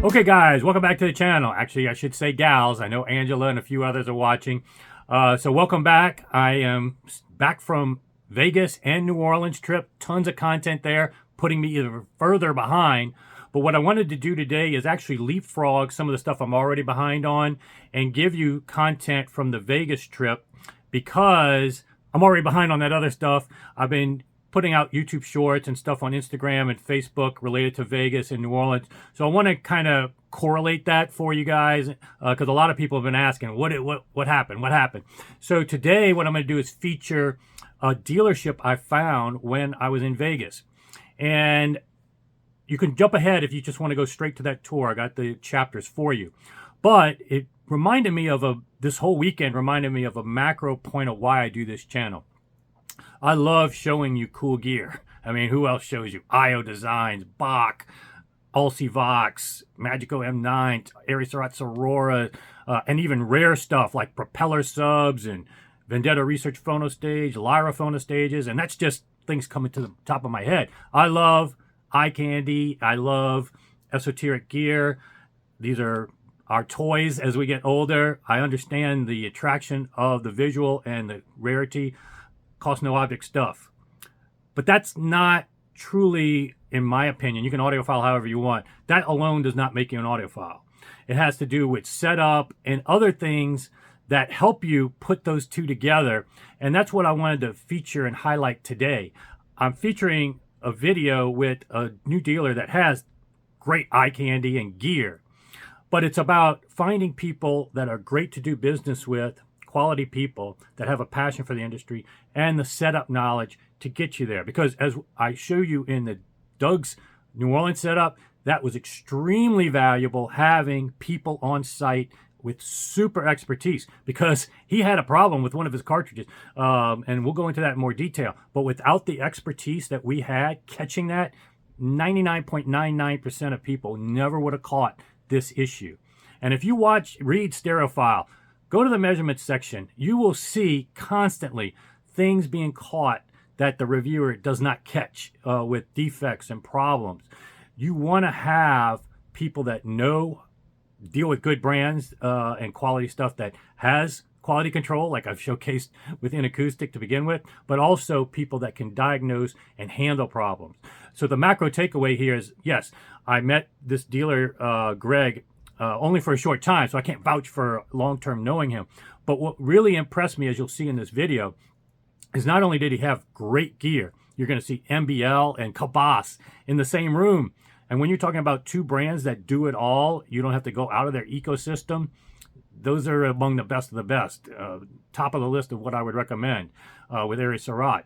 Okay guys, welcome back to the channel. Actually, I should say gals. I know Angela and a few others are watching. So welcome back. I am back from Vegas and New Orleans trip. Tons of content there, putting me even further behind. But what I wanted to do today is actually leapfrog some of the stuff I'm already behind on and give you content from the Vegas trip, because I'm already behind on that other stuff. I've been putting out YouTube shorts and stuff on Instagram and Facebook related to Vegas and New Orleans. So I want to kind of correlate that for you guys, because a lot of people have been asking, what happened? What happened? So today what I'm going to do is feature a dealership I found when I was in Vegas. And you can jump ahead if you just want to go straight to that tour. I got the chapters for you. But it reminded me of this whole weekend reminded me of a macro point of why I do this channel. I love showing you cool gear. I mean, who else shows you? IO Designs, Bach, Vox, Magico M9, Aerocerat Aurora, and even rare stuff like propeller subs and Vendetta Research Phono Stage, Lyra Phono Stages, and that's just things coming to the top of my head. I love eye candy. I love esoteric gear. These are our toys as we get older. I understand the attraction of the visual and the rarity. Cost no object stuff. But that's not truly, in my opinion, you can audiophile however you want. That alone does not make you an audiophile. It has to do with setup and other things that help you put those two together. And that's what I wanted to feature and highlight today. I'm featuring a video with a new dealer that has great eye candy and gear. But it's about finding people that are great to do business with, quality people that have a passion for the industry and the setup knowledge to get you there. Because as I show you in the Doug's New Orleans setup, that was extremely valuable, having people on site with super expertise, because he had a problem with one of his cartridges. And we'll go into that in more detail. But without the expertise that we had catching that, 99.99% of people never would have caught this issue. And if you read Stereophile, go to the measurements section, you will see constantly things being caught that the reviewer does not catch with defects and problems. You want to have people that deal with good brands and quality stuff that has quality control, like I've showcased within acoustic to begin with, but also people that can diagnose and handle problems. So the macro takeaway here is, yes, I met this dealer, Greg, only for a short time, so I can't vouch for long-term knowing him. But what really impressed me, as you'll see in this video, is not only did he have great gear, you're going to see MBL and Cabas in the same room. And when you're talking about two brands that do it all, you don't have to go out of their ecosystem. Those are among the best of the best. Top of the list of what I would recommend with Aerocerat.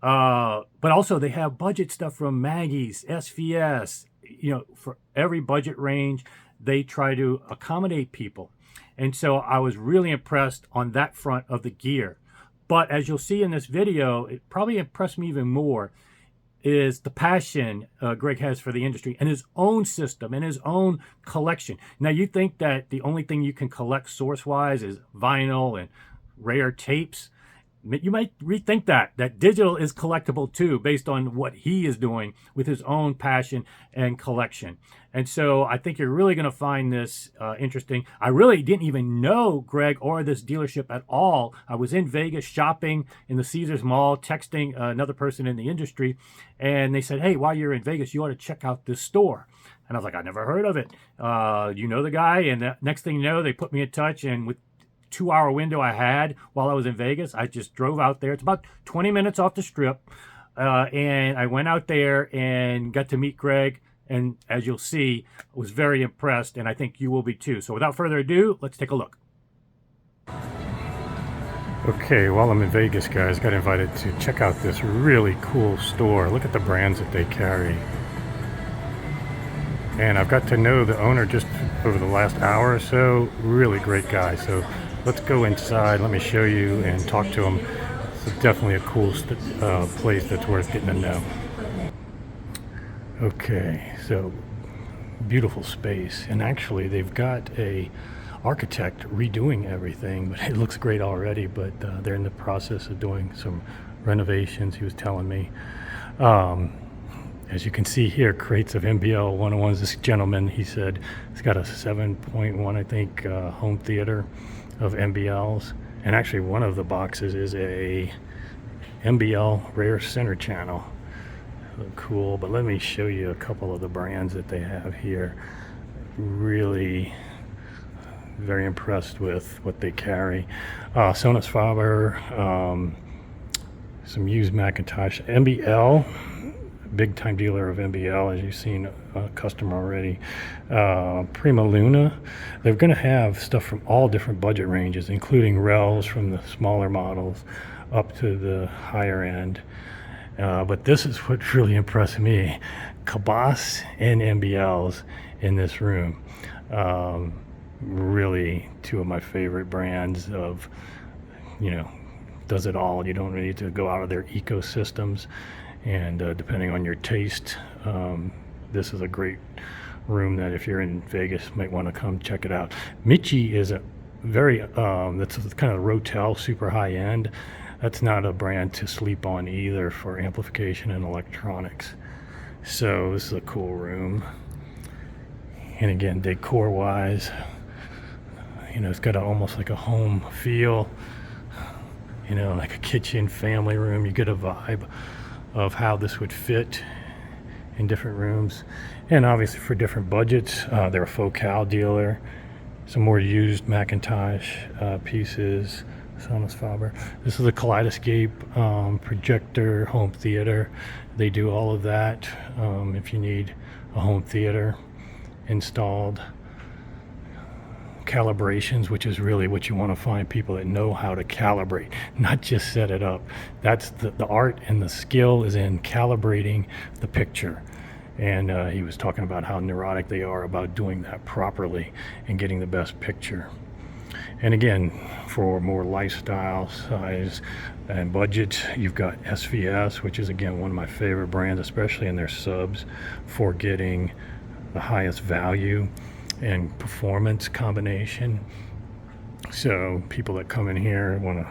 But also they have budget stuff from Maggie's, SVS, for every budget range. They try to accommodate people. And so I was really impressed on that front of the gear. But as you'll see in this video, it probably impressed me even more is the passion Greg has for the industry and his own system and his own collection. Now, you think that the only thing you can collect source-wise is vinyl and rare tapes. You might rethink that digital is collectible too, based on what he is doing with his own passion and collection. And so I think you're really going to find this interesting. I really didn't even know Greg or this dealership at all. I was in Vegas shopping in the Caesars Mall, texting another person in the industry, and they said, hey, while you're in Vegas, you ought to check out this store. And I was like, I never heard of it. You know the guy? And the next thing you know, they put me in touch, and with 2-hour window I had while I was in Vegas, I just drove out there. It's about 20 minutes off the strip. And I went out there and got to meet Greg. And as you'll see, I was very impressed, and I think you will be too. So without further ado, let's take a look. Okay, while I'm in Vegas, guys, got invited to check out this really cool store. Look at the brands that they carry. And I've got to know the owner just over the last hour or so. Really great guy. So let's go inside. Let me show you and talk to him. It's definitely a cool place that's worth getting to know. Okay, so beautiful space. And actually, they've got a architect redoing everything, but it looks great already. But they're in the process of doing some renovations, he was telling me. As you can see here, crates of MBL 101s. This gentleman, he said, he's got a 7.1, I think, home theater of MBLs. And actually one of the boxes is a MBL rare center channel. Cool, but let me show you a couple of the brands that they have here. Really very impressed with what they carry. Sonus Faber, some used Macintosh. MBL, big time dealer of MBL, as you've seen a customer already. Prima Luna, they're going to have stuff from all different budget ranges, including RELs from the smaller models up to the higher end. But this is what really impressed me. Cabas and MBLs in this room. Really two of my favorite brands of, does it all. You don't need to go out of their ecosystems. And depending on your taste, this is a great room that if you're in Vegas, might want to come check it out. Michi is a very, that's kind of Rotel, super high end. That's not a brand to sleep on either for amplification and electronics. So this is a cool room. And again, decor wise, it's got almost like a home feel, like a kitchen, family room. You get a vibe of how this would fit in different rooms. And obviously for different budgets, they're a Focal dealer. Some more used Macintosh pieces. Sonus Faber. This is a Kaleidoscape projector home theater. They do all of that if you need a home theater installed. Calibrations, which is really what you want to find, people that know how to calibrate, not just set it up. That's the art and the skill is in calibrating the picture. And he was talking about how neurotic they are about doing that properly and getting the best picture. And again, for more lifestyle size and budget, you've got SVS, which is again one of my favorite brands, especially in their subs, for getting the highest value and performance combination. So people that come in here want a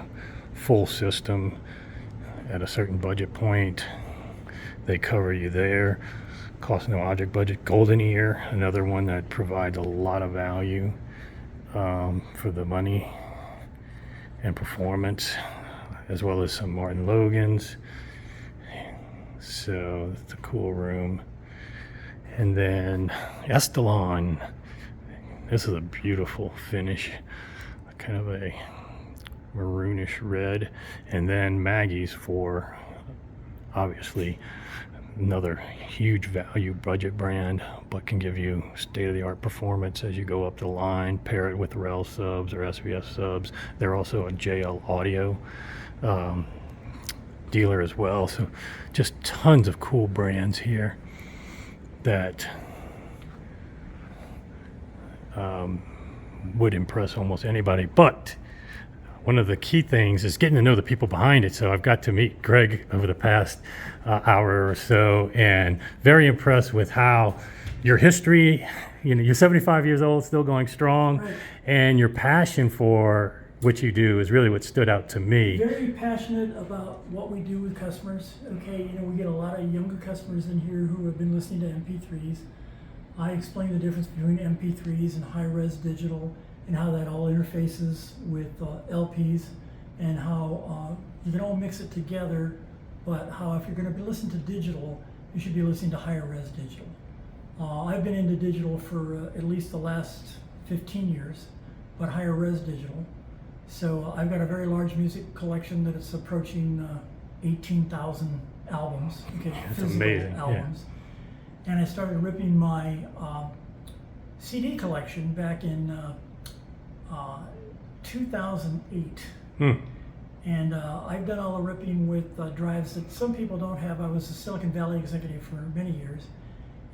full system at a certain budget point, they cover you there. Cost no object budget. Golden Ear, another one that provides a lot of value for the money and performance, as well as some Martin Logans. So it's a cool room. And then Estalon. This is a beautiful finish, kind of a maroonish red. And then Maggie's for obviously another huge value budget brand, but can give you state-of-the-art performance as you go up the line. Pair it with REL subs or SVS subs. They're also a JL Audio dealer as well. So just tons of cool brands here that would impress almost anybody. But one of the key things is getting to know the people behind it. So I've got to meet Greg over the past hour or so, and very impressed with how your history, you're 75 years old, still going strong, right, and your passion for what you do is really what stood out to me. Very passionate about what we do with customers. Okay, we get a lot of younger customers in here who have been listening to MP3s. I explain the difference between MP3s and high-res digital, and how that all interfaces with LPs, and how you can all mix it together, but how if you're going to be listening to digital, you should be listening to higher res digital. I've been into digital for at least the last 15 years, but higher res digital. So I've got a very large music collection that is approaching 18,000 albums, okay, That's physical amazing. albums. Yeah. And I started ripping my CD collection back in 2008. And I've done all the ripping with drives that some people don't have. I was a Silicon Valley executive for many years,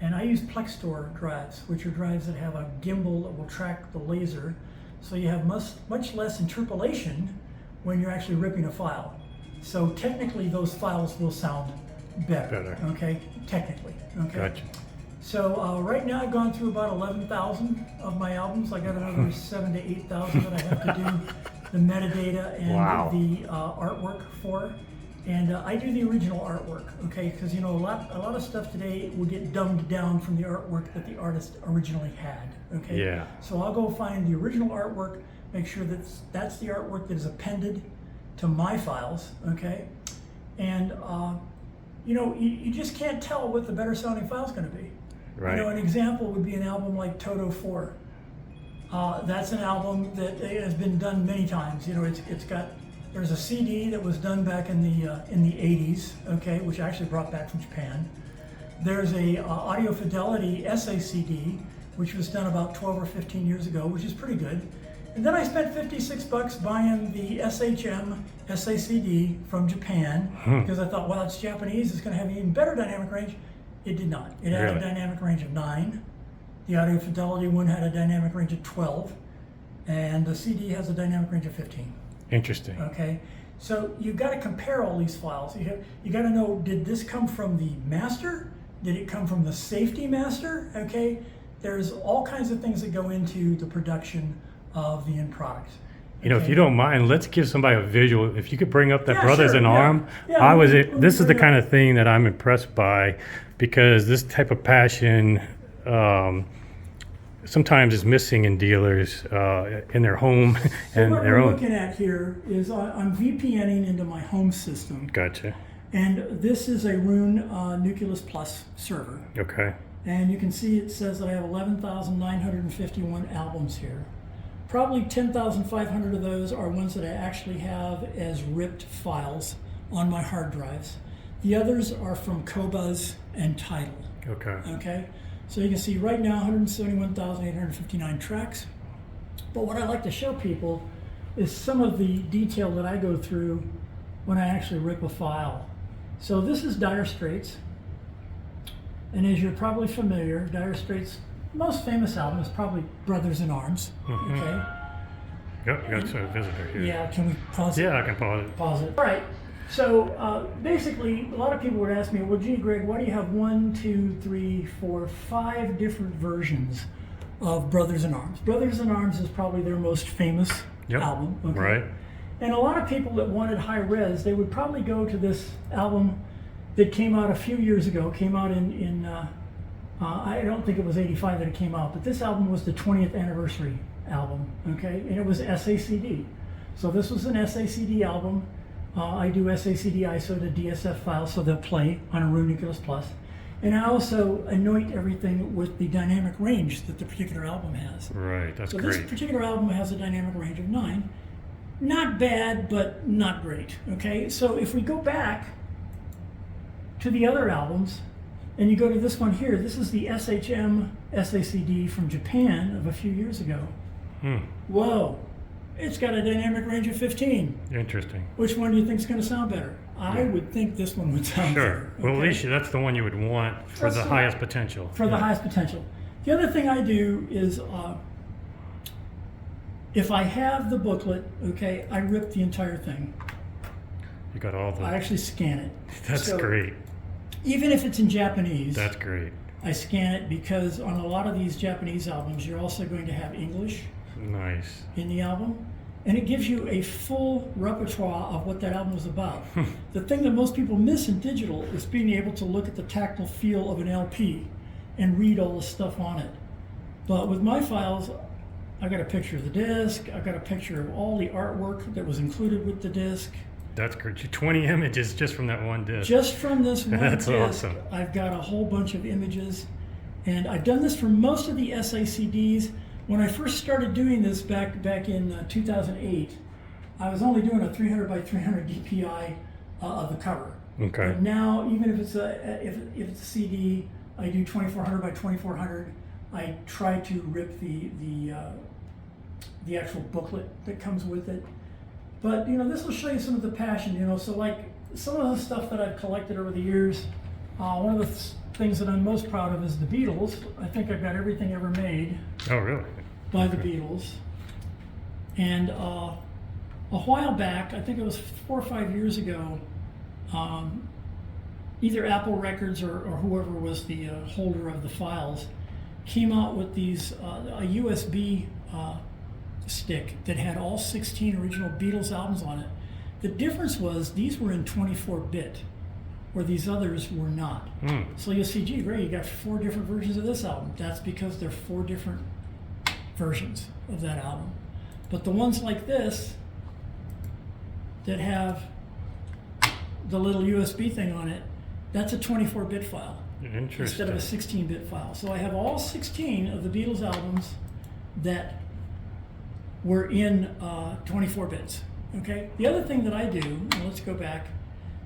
and I use Plextor drives, which are drives that have a gimbal that will track the laser, so you have much less interpolation when you're actually ripping a file. So technically those files will sound better. Okay, technically. Okay. Gotcha. So right now I've gone through about 11,000 of my albums. I got another 7,000 to 8,000 that I have to do the metadata and Wow. the artwork for. And I do the original artwork, okay? Because you know a lot of stuff today will get dumbed down from the artwork that the artist originally had, okay? Yeah. So I'll go find the original artwork, make sure that that's the artwork that is appended to my files, okay? And you know, you just can't tell what the better sounding file is going to be. Right. You know, an example would be an album like Toto 4. That's an album that has been done many times. You know, there's a CD that was done back in the 80s, okay, which I actually brought back from Japan. There's a Audiofidelity SA CD, which was done about 12 or 15 years ago, which is pretty good. And then I spent $56 buying the SHM SACD from Japan because I thought, well, it's Japanese, it's going to have an even better dynamic range. It did not. It had a dynamic range of 9. The Audiofidelity one had a dynamic range of 12, and the CD has a dynamic range of 15. Interesting. Okay, so you've got to compare all these files. You got to know, did this come from the master? Did it come from the safety master? Okay, there's all kinds of things that go into the production of the end product. You know, if you don't mind, let's give somebody a visual. If you could bring up that Brothers sure, in Arm, yeah, this is the kind of thing that I'm impressed by, because this type of passion sometimes is missing in dealers in their home and what their we're own. looking at here is I'm VPNing into my home system. Gotcha. And this is a Roon Nucleus Plus server. Okay. And you can see it says that I have 11,951 albums here. Probably 10,500 of those are ones that I actually have as ripped files on my hard drives. The others are from Qobuz and Tidal. Okay. Okay, so you can see right now 171,859 tracks. But what I like to show people is some of the detail that I go through when I actually rip a file. So this is Dire Straits. And as you're probably familiar, Dire Straits' most famous album is probably Brothers in Arms. Okay. Yep, you got a visitor here. Yeah, can we pause it? Yeah, I can pause it. Pause it. All right. So basically, a lot of people would ask me, well, gee, Greg, why do you have 1, 2, 3, 4, 5 different versions of Brothers in Arms? Brothers in Arms is probably their most famous album. Okay? Right. And a lot of people that wanted high res, they would probably go to this album that came out a few years ago. Came out in I don't think it was 85 that it came out, but this album was the 20th anniversary album, okay? And it was SACD. So this was an SACD album. I do SACD ISO to DSF files, so they'll play on a Roon Nucleus Plus. And I also anoint everything with the dynamic range that the particular album has. Right, that's so great. This particular album has a dynamic range of 9. Not bad, but not great, okay? So if we go back to the other albums, and you go to this one here, this is the SHM SACD from Japan of a few years ago. Whoa, it's got a dynamic range of 15. Interesting. Which one do you think is going to sound better? I would think this one would sound better. Well, at least that's the one you would want for the highest potential. For the highest potential. The other thing I do is, if I have the booklet, okay, I rip the entire thing. You got all the... I actually scan it. That's great. Even if it's in Japanese, that's great. I scan it because on a lot of these Japanese albums, you're also going to have English in the album. And it gives you a full repertoire of what that album was about. The thing that most people miss in digital is being able to look at the tactile feel of an LP and read all the stuff on it. But with my files, I got a picture of the disc, I got a picture of all the artwork that was included with the disc. That's great. 20 images just from that one disc. Just from this one That's disc, awesome. I've got a whole bunch of images. And I've done this for most of the SACDs. When I first started doing this back in 2008, I was only doing a 300 by 300 DPI of the cover. Okay. But now, even if it's a CD, I do 2400 by 2400. I try to rip the actual booklet that comes with it. But you know, this will show you some of the passion. You know, so like some of the stuff that I've collected over the years. One of the things that I'm most proud of is the Beatles. I think I've got everything ever made. Oh, really? By the Beatles. And a while back, I think it was 4 or 5 years ago, either Apple Records or whoever was the holder of the files came out with these a USB stick that had all 16 original Beatles albums on it The difference was these were in 24-bit, where these others were not. So you'll see, gee, Ray, you got 4 different versions of this album. That's because they're 4 different versions of that album. But the ones like this that have the little USB thing on it, that's a 24-bit file instead of a 16-bit file. So I have all 16 of the Beatles albums that were in 24 bits. Okay. The other thing that I do, and let's go back.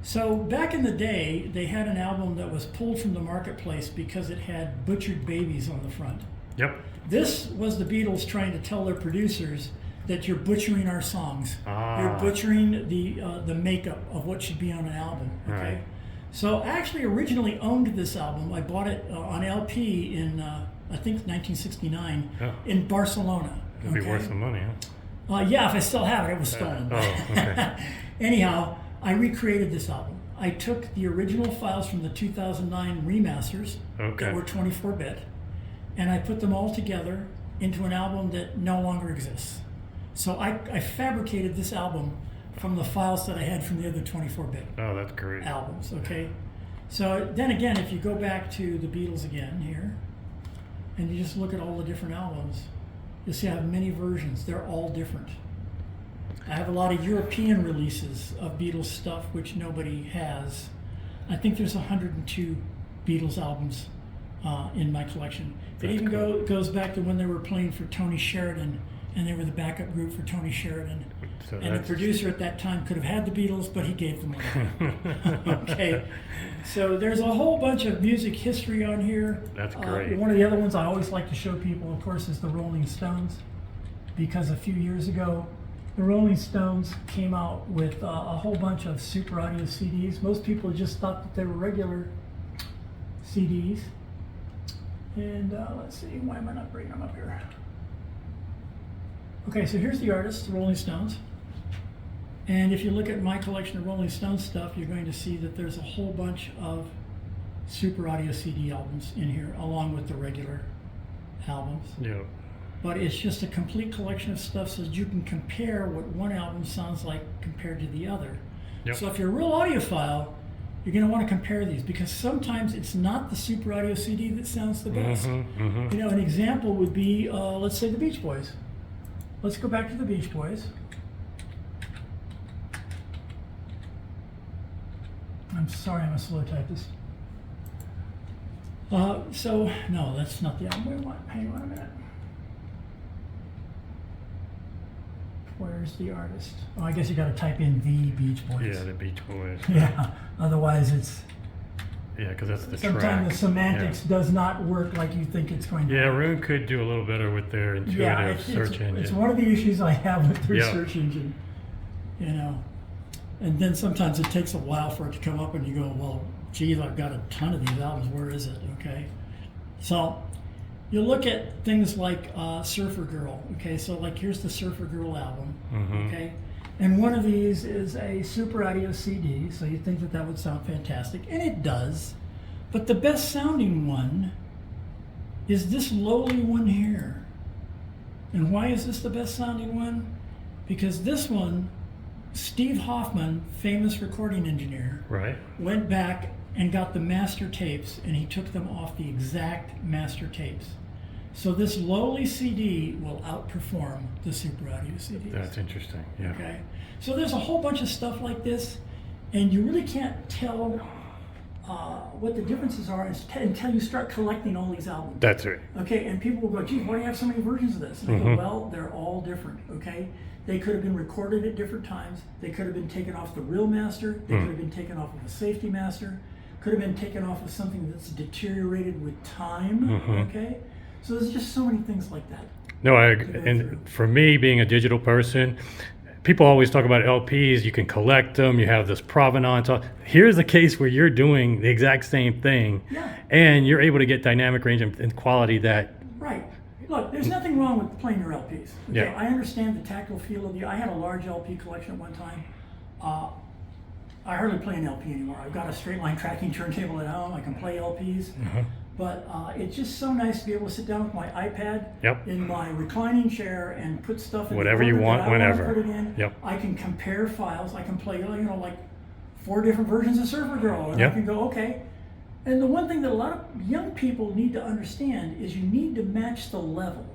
So back in the day, they had an album that was pulled from the marketplace because it had butchered babies on the front. Yep. This was the Beatles trying to tell their producers that you're butchering our songs. You're butchering the makeup of what should be on an album. Okay. Right. So I actually originally owned this album. I bought it on LP in I think 1969 in Barcelona. It'd be worth some money, huh? Yeah, if I still have it, it was stolen. Okay. Anyhow, I recreated this album. I took the original files from the 2009 remasters that were 24-bit, and I put them all together into an album that no longer exists. So I fabricated this album from the files that I had from the other 24-bit that's great. albums, okay? So then again, if you go back to the Beatles again here, and you just look at all the different albums, you'll see I have many versions. They're all different. I have a lot of European releases of Beatles stuff, which nobody has. I think there's 102 Beatles albums in my collection. It even goes back to when they were playing for Tony Sheridan, and they were the backup group for Tony Sheridan. So and the producer at that time could have had the Beatles, but he gave them away. Okay. So there's a whole bunch of music history on here. That's great. One of the other ones I always like to show people, of course, is the Rolling Stones, because a few years ago, the Rolling Stones came out with a whole bunch of super audio CDs. Most people just thought that they were regular CDs. And let's see, why am I not bringing them up here? Okay, so here's the artist, the Rolling Stones. And if you look at my collection of Rolling Stones stuff, you're going to see that there's a whole bunch of super audio CD albums in here, along with the regular albums. Yeah. But it's just a complete collection of stuff so that you can compare what one album sounds like compared to the other. Yep. So if you're a real audiophile, you're going to want to compare these, because sometimes it's not the super audio CD that sounds the best. You know, an example would be, let's say, the Beach Boys. Let's go back to the Beach Boys. I'm sorry, I'm a slow typist. So, no, that's not the album we want. Hang on a minute. Where's the artist? Oh, I guess you got to type in the Beach Boys. Yeah, the Beach Boys. Yeah, otherwise it's... Yeah, because that's the sometimes track. the semantics does not work like you think it's going to. Yeah, Roon could do a little better with their intuitive search engine. It's one of the issues I have with their search engine, you know. And then sometimes it takes a while for it to come up, and you go, well, geez, I've got a ton of these albums. Where is it? Okay. So you look at things like Surfer Girl. Okay, so like here's the Surfer Girl album. Okay. And one of these is a super audio CD, so you think that that would sound fantastic, and it does. But the best sounding one is this lowly one here. And why is this the best sounding one? Because this one, Steve Hoffman, famous recording engineer, went back and got the master tapes, and he took them off the exact master tapes. So this lowly CD will outperform the super audio CDs. That's interesting, yeah. Okay, so there's a whole bunch of stuff like this, and you really can't tell what the differences are until you start collecting all these albums. That's right. Okay, and people will go, geez, why do you have so many versions of this? And I go, well, they're all different, okay? They could have been recorded at different times. They could have been taken off the real master. They could have been taken off of a safety master. Could have been taken off of something that's deteriorated with time, okay? So there's just so many things like that. No, and for me, being a digital person, people always talk about LPs. You can collect them. You have this provenance. Here's a case where you're doing the exact same thing, and you're able to get dynamic range and quality that. Right. Look, there's nothing wrong with playing your LPs. Okay? I understand the tactile feel of I had a large LP collection at one time. I hardly play an LP anymore. I've got a straight line tracking turntable at home. I can play LPs. But it's just so nice to be able to sit down with my iPad Yep. in my reclining chair and put stuff in Whatever the you order want, that I whenever. want to put it in. Yep. I can compare files. I can play, like 4 different versions of Surfer Girl, and Yep. I can go, okay. And the one thing that a lot of young people need to understand is you need to match the level.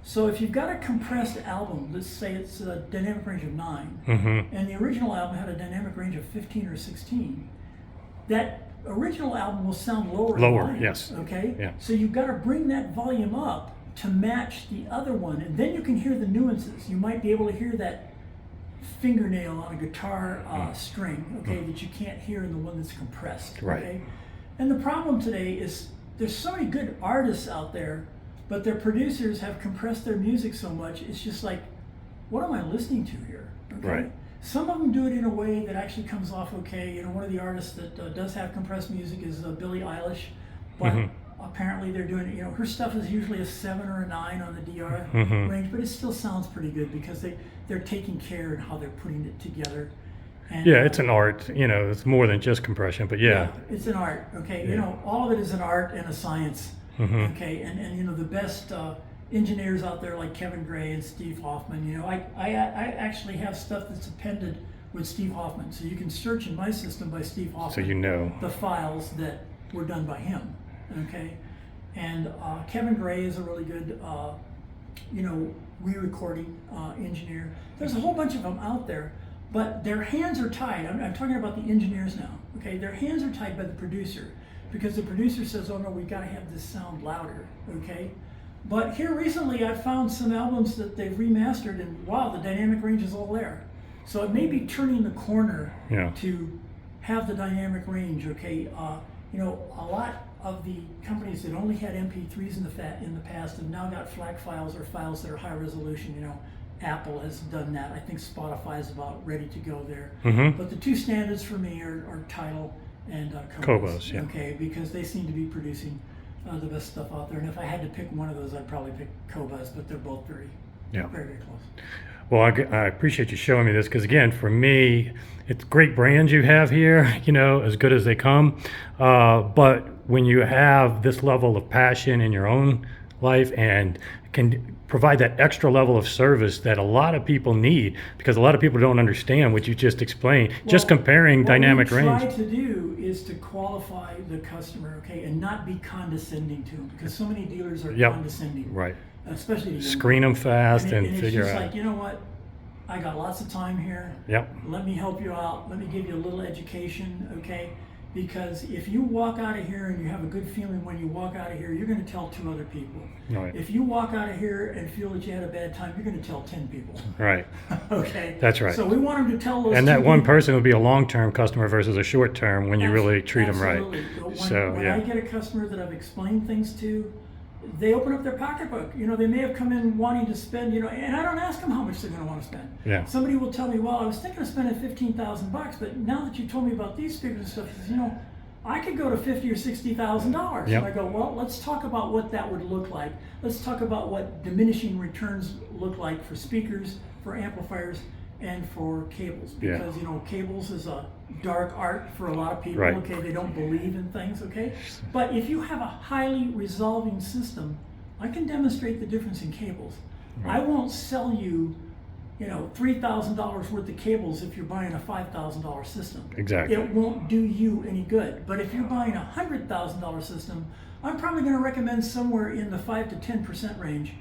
So if you've got a compressed album, let's say it's a dynamic range of 9, Mm-hmm. and the original album had a dynamic range of 15 or 16, that original album will sound lower. in Lower, volume, yes. Okay? Yeah. So you've got to bring that volume up to match the other one, and then you can hear the nuances. You might be able to hear that fingernail on a guitar string, okay, that you can't hear in the one that's compressed. Right. Okay? And the problem today is there's so many good artists out there, but their producers have compressed their music so much, it's just like, what am I listening to here? Okay? Right. Some of them do it in a way that actually comes off okay. One of the artists that does have compressed music is Billie Eilish, but apparently they're doing it. Her stuff is usually a 7 or a 9 on the DR range, but it still sounds pretty good because they're taking care in how they're putting it together. And, Yeah, it's an art. It's more than just compression, but yeah. it's an art. Okay, Yeah. all of it is an art and a science. Okay, and the best engineers out there like Kevin Gray and Steve Hoffman. I actually have stuff that's appended with Steve Hoffman, so you can search in my system by Steve Hoffman. So you know. The files that were done by him. Okay, and Kevin Gray is a really good re-recording engineer. There's a whole bunch of them out there, but their hands are tied. I'm talking about the engineers now. Okay, their hands are tied by the producer because the producer says, "Oh no, we got to have this sound louder." Okay. But here recently, I've found some albums that they've remastered, and wow, the dynamic range is all there. So it may be turning the corner to have the dynamic range. Okay, a lot of the companies that only had MP3s in the past have now got FLAC files or files that are high resolution. Apple has done that. I think Spotify is about ready to go there. But the two standards for me are Tidal and Qobuz. Yeah. Okay, because they seem to be producing the best stuff out there. And if I had to pick one of those, I'd probably pick Qobuz, but they're both very, very close. Well, I appreciate you showing me this because, again, for me, it's great brands you have here, as good as they come. But when you have this level of passion in your own life and can provide that extra level of service that a lot of people need, because a lot of people don't understand what you just explained. Just comparing dynamic range. What we try to do is to qualify the customer, okay, and not be condescending to them, because so many dealers are condescending. Right. Especially to screen them fast and figure it's just out. like, you know what? I got lots of time here. Yep. Let me help you out. Let me give you a little education, okay? Because if you walk out of here and you have a good feeling when you walk out of here, you're going to tell 2 other people. Right. If you walk out of here and feel that you had a bad time, you're going to tell 10 people. Right. Okay. That's right. So we want them to tell those. And that 2 one people. person will be a long-term customer versus a short-term when you really treat them right. When I get a customer that I've explained things to, they open up their pocketbook. They may have come in wanting to spend, and I don't ask them how much they're going to want to spend. Yeah. Somebody will tell me, well, I was thinking of spending $15,000, but now that you told me about these speakers and stuff, I could go to $50,000 or $60,000. Yep. And I go, well, let's talk about what that would look like. Let's talk about what diminishing returns look like for speakers, for amplifiers, and for cables. Because, cables is a dark art for a lot of people. Right. Okay, they don't believe in things. Okay, but if you have a highly resolving system, I can demonstrate the difference in cables. Right. I won't sell you, $3,000 worth of cables if you're buying a $5,000 system. Exactly. It won't do you any good. But if you're buying a $100,000 system, I'm probably going to recommend somewhere in the 5 to 10% range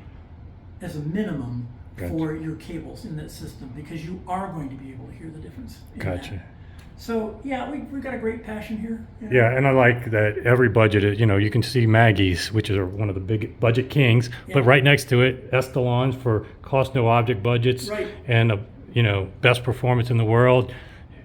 as a minimum for your cables in that system, because you are going to be able to hear the difference in Gotcha. that. So yeah, we've got a great passion here. Yeah, and I like that every budget is, you can see Maggie's, which is one of the big budget kings, but right next to it, Estalon's for cost no object budgets, and best performance in the world.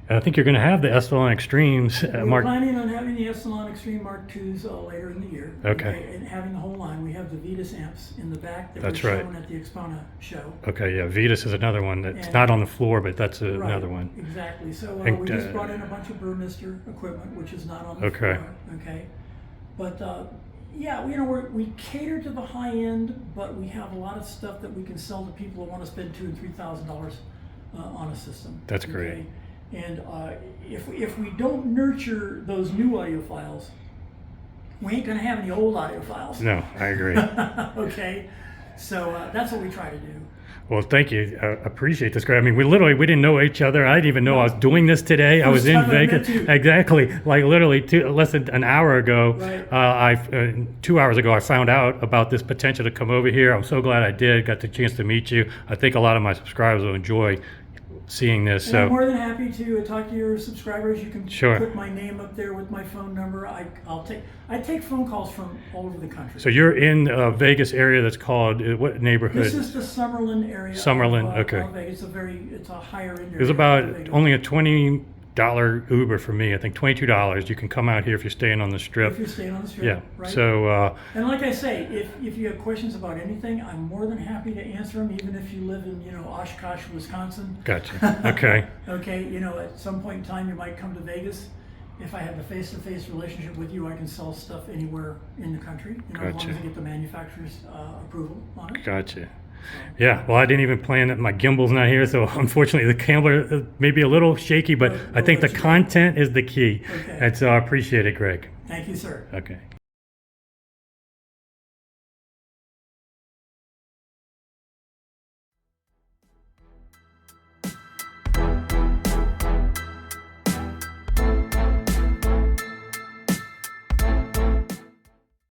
And I think you're going to have the Estalon Extremes. We're planning on having the Estalon Extreme Mark IIs later in the year. Okay. And having the whole line. We have the Vetus amps in the back that That's we're right. showing at the Expona show. Okay, yeah, Vetus is another one that's not on the floor, but that's another one. Exactly. So we just brought in a bunch of Burmester equipment, which is not on the floor. Okay. But we cater to the high end, but we have a lot of stuff that we can sell to people who want to spend $2,000 and $3,000 on a system. That's great. And if we don't nurture those new audiophiles, we ain't going to have any old audiophiles. No, I agree. Okay, so that's what we try to do. Well, thank you. I appreciate this, Greg. I mean, we didn't know each other. I didn't even know I was doing this today. I was in First time I Vegas. met you. Exactly. Like literally less than an hour ago, Right. 2 hours ago, I found out about this potential to come over here. I'm so glad I did. Got the chance to meet you. I think a lot of my subscribers will enjoy seeing this. And I'm So more than happy to talk to your subscribers. You can Sure. put my name up there with my phone number. I take phone calls from all over the country. So you're in Vegas area that's called what neighborhood? This is the Summerlin area. Summerlin, of, okay. of Vegas. It's a higher end area. It was about of Vegas. only a $20 Uber for me. I think $22. You can come out here if you're staying on the strip. If you're staying on the strip. Yeah. Right? So And like I say, if you have questions about anything, I'm more than happy to answer them, even if you live in, Oshkosh, Wisconsin. gotcha. Okay. Okay, at some point in time you might come to Vegas. If I have a face-to-face relationship with you, I can sell stuff anywhere in the country, as long Gotcha. as I get the manufacturer's approval on it. Gotcha. Yeah, well, I didn't even plan it. My gimbal's not here, so unfortunately the camera may be a little shaky, but I think the content is the key. Okay. And so I appreciate it, Greg. Thank you, sir. Okay.